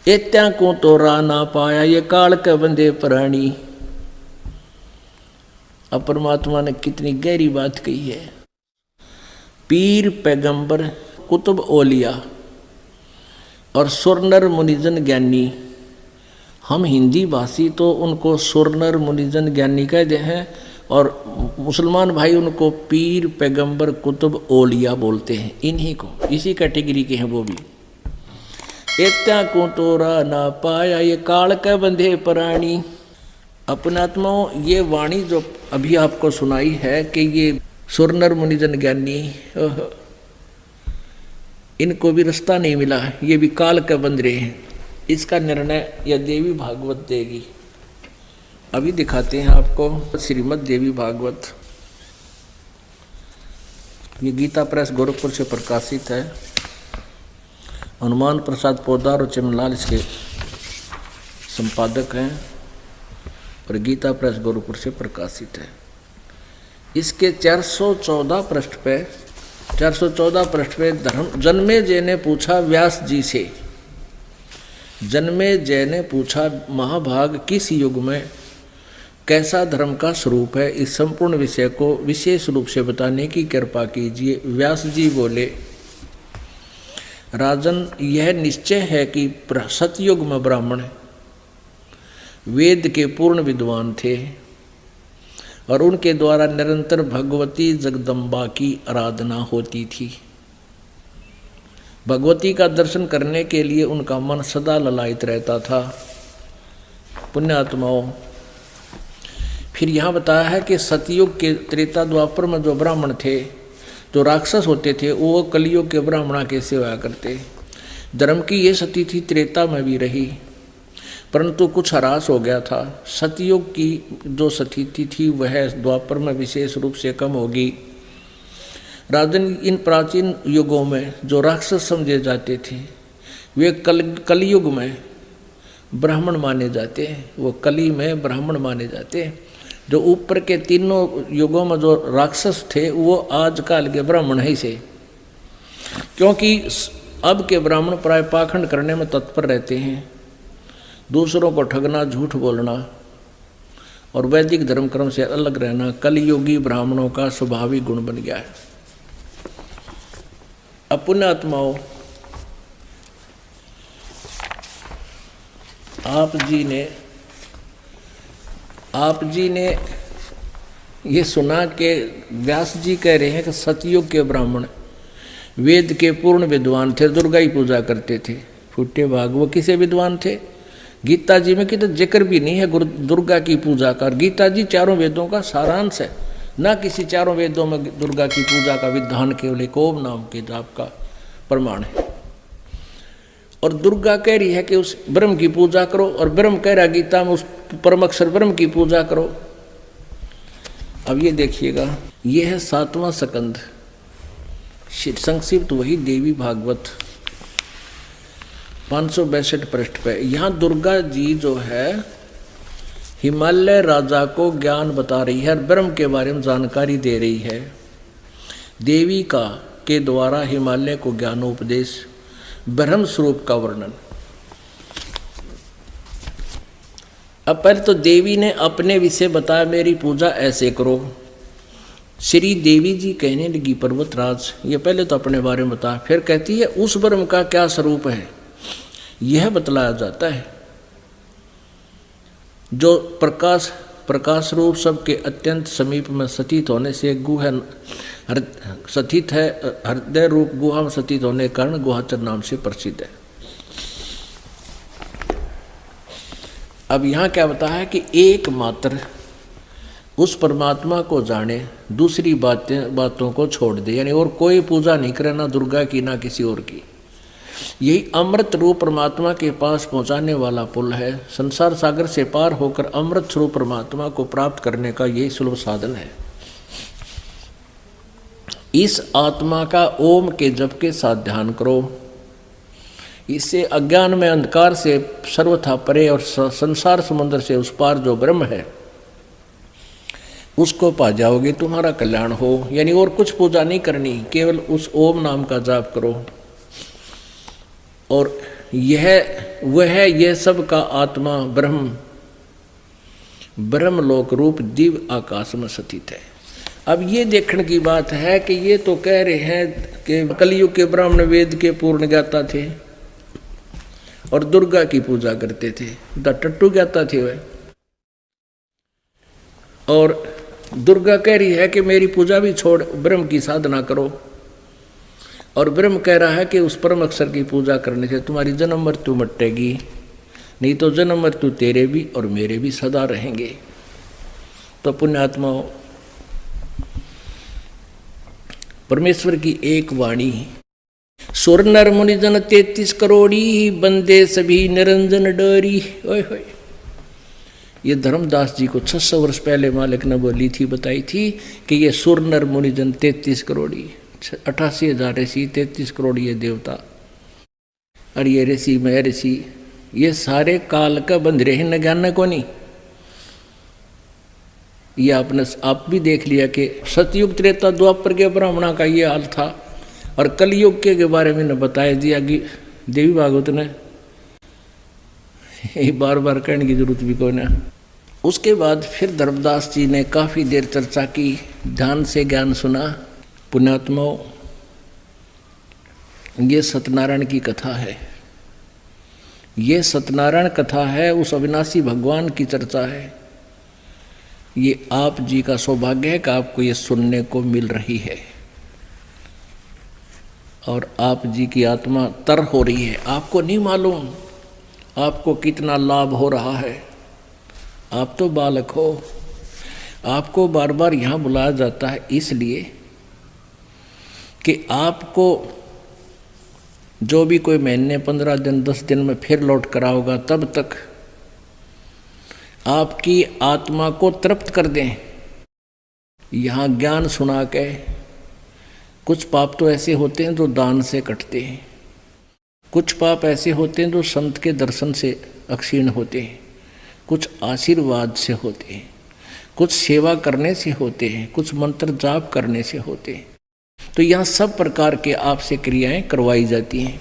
एत्या को तोरा ना पाया ये काल के बंदे प्राणी। अब परमात्मा ने कितनी गहरी बात कही है। पीर पैगंबर कुतुब ओलिया और सुरनर मुनिजन ज्ञानी, हम हिंदी भाषी तो उनको सुरनर मुनिजन ज्ञानी कहते हैं और मुसलमान भाई उनको पीर पैगंबर कुतुब ओलिया बोलते हैं। इन्हीं को, इसी कैटेगरी के हैं वो भी। एत्या को तोरा ना पाया ये काल के बंधे प्राणी। अपने आत्माओं, ये वाणी जो अभी आपको सुनाई है कि ये सुरनर मुनिजन ज्ञानी, इनको भी रास्ता नहीं मिला, ये भी काल के बंध रहे हैं। इसका निर्णय यह देवी भागवत देगी। अभी दिखाते हैं आपको श्रीमद् देवी भागवत। ये गीता प्रेस गोरखपुर से प्रकाशित है। हनुमान प्रसाद पोदार और चिमनलाल इसके संपादक हैं और गीता प्रेस गोरखपुर से प्रकाशित है। इसके 414 पृष्ठ पे जन्मेजय ने पूछा व्यास जी से, जन्मेजय ने पूछा महाभाग किस युग में कैसा धर्म का स्वरूप है, इस संपूर्ण विषय को विशेष रूप से बताने की कृपा कीजिए। व्यास जी बोले, राजन, यह निश्चय है कि सतयुग में ब्राह्मण वेद के पूर्ण विद्वान थे और उनके द्वारा निरंतर भगवती जगदम्बा की आराधना होती थी। भगवती का दर्शन करने के लिए उनका मन सदा ललायित रहता था। पुण्यात्माओं, फिर यहाँ बताया है कि सतयुग के त्रेता द्वापर में जो ब्राह्मण थे, जो राक्षस होते थे, वो कलियुग के ब्राह्मणा के सेवा करते। धर्म की ये सती थी त्रेता में भी रही, परंतु कुछ ह्रास हो गया था। सतयुग की जो सती थी वह द्वापर में विशेष रूप से कम होगी। राजन, इन प्राचीन युगों में जो राक्षस समझे जाते थे वे कलयुग में ब्राह्मण माने जाते हैं। वो कली में ब्राह्मण माने जाते हैं। जो ऊपर के तीनों युगों में जो राक्षस थे वो आजकल के ब्राह्मण ही से, क्योंकि अब के ब्राह्मण प्राय पाखंड करने में तत्पर रहते हैं, दूसरों को ठगना, झूठ बोलना और वैदिक धर्म क्रम से अलग रहना कलियुगी ब्राह्मणों का स्वाभाविक गुण बन गया है। पुण्यात्माओं, आप जी ने ये सुना कि व्यास जी कह रहे हैं कि सतयुग के ब्राह्मण वेद के पूर्ण विद्वान थे, दुर्गा की पूजा करते थे। फूटे भाग, वो किसे विद्वान थे? गीता जी में कितना जिक्र भी नहीं है दुर्गा की पूजा का। गीता जी चारों वेदों का सारांश है, ना किसी चारों वेदों में दुर्गा की पूजा का विधान केवल एक ओम नाम के जाप का प्रमाण है। और दुर्गा कह रही है कि उस ब्रह्म की पूजा करो, और ब्रह्म कह रहा गीता में उस परम अक्षर ब्रह्म की पूजा करो। अब ये देखिएगा, ये है 7वां स्कंद, संक्षिप्त वही देवी भागवत 562 पृष्ठ पे। यहाँ दुर्गा जी जो है हिमालय राजा को ज्ञान बता रही है और ब्रह्म के बारे में जानकारी दे रही है। देवी का के द्वारा हिमालय को ज्ञानोपदेश, ब्रह्म स्वरूप का वर्णन। अब पहले तो देवी ने अपने विषय बताया, मेरी पूजा ऐसे करो। श्री देवी जी कहने लगी, पर्वतराज, ये पहले तो अपने बारे में बता, फिर कहती है उस ब्रह्म का क्या स्वरूप है यह बतलाया जाता है, जो प्रकाश रूप सबके अत्यंत समीप में स्थित होने से गुहा स्थित है, हृदय रूप गुहा में स्थित होने के कारण गुहाचर नाम से प्रसिद्ध है। अब यहाँ क्या बताया है कि एकमात्र उस परमात्मा को जाने, दूसरी बातों को छोड़ दे, यानी और कोई पूजा नहीं करे, ना दुर्गा की ना किसी और की। यही अमृत रूप परमात्मा के पास पहुंचाने वाला पुल है। संसार सागर से पार होकर अमृत स्वरूप परमात्मा को प्राप्त करने का यही सुलभ साधन है। इस आत्मा का ओम के जप के साथ ध्यान करो। इससे अज्ञान में अंधकार से सर्वथा परे और संसार समुद्र से उस पार जो ब्रह्म है उसको पा जाओगे, तुम्हारा कल्याण हो। यानी और कुछ पूजा नहीं करनी, केवल उस ओम नाम का जाप करो। और यह वह ये सब का आत्मा ब्रह्मलोक रूप दिव्य आकाश में स्थित है। अब ये देखने की बात है कि ये तो कह रहे हैं कि कलयुग के ब्राह्मण वेद के पूर्ण ज्ञाता थे और दुर्गा की पूजा करते थे, टट्टू ज्ञाता थे वह। और दुर्गा कह रही है कि मेरी पूजा भी छोड़, ब्रह्म की साधना करो। और ब्रह्म कह रहा है कि उस परम अक्षर की पूजा करने से तुम्हारी जन्म मृत्यु मिटेगी, नहीं तो जन्म मृत्यु तेरे भी और मेरे भी सदा रहेंगे। तो पुण्यात्माओं, परमेश्वर की एक वाणी, सुर नर मुनि जन 33 करोड़ी, बंदे सभी निरंजन डरी। ओए होए, ये धर्मदास जी को 600 वर्ष पहले मालिक ने बोली थी, बताई थी कि ये सुर नर मुनि जन 33 करोड़ी, 88,000 ऋषि, 33 करोड़ी ये देवता, और ये ऋषि मैं ऋषि, ये सारे काल का बंध रहे न ज्ञान को नहीं। ये आपने आप भी देख लिया कि सतयुग त्रेता द्वापर के ब्राह्मणा का ये हाल था, और कलयुग के बारे में बताया दिया कि देवी भागवत ने, बार बार कहने की जरूरत भी कोई ना। उसके बाद फिर धर्मदास जी ने काफ़ी देर चर्चा की, ध्यान से ज्ञान सुना। पुण्यात्माओं, ये सत्यनारायण की कथा है, ये सत्यनारायण कथा है, उस अविनाशी भगवान की चर्चा है। ये आप जी का सौभाग्य है कि आपको ये सुनने को मिल रही है, और आप जी की आत्मा तर हो रही है। आपको नहीं मालूम आपको कितना लाभ हो रहा है। आप तो बालक हो, आपको बार बार यहाँ बुलाया जाता है इसलिए कि आपको जो भी कोई महीने 15 दिन 10 दिन में फिर लौट कर आओगा, तब तक आपकी आत्मा को तृप्त कर दें। यहाँ ज्ञान सुना के कुछ पाप तो ऐसे होते हैं जो दान से कटते हैं, कुछ पाप ऐसे होते हैं जो संत के दर्शन से अक्षीण होते हैं, कुछ आशीर्वाद से होते हैं, कुछ सेवा करने से होते हैं, कुछ मंत्र जाप करने से होते हैं। तो यहाँ सब प्रकार के आपसे क्रियाएं करवाई जाती हैं।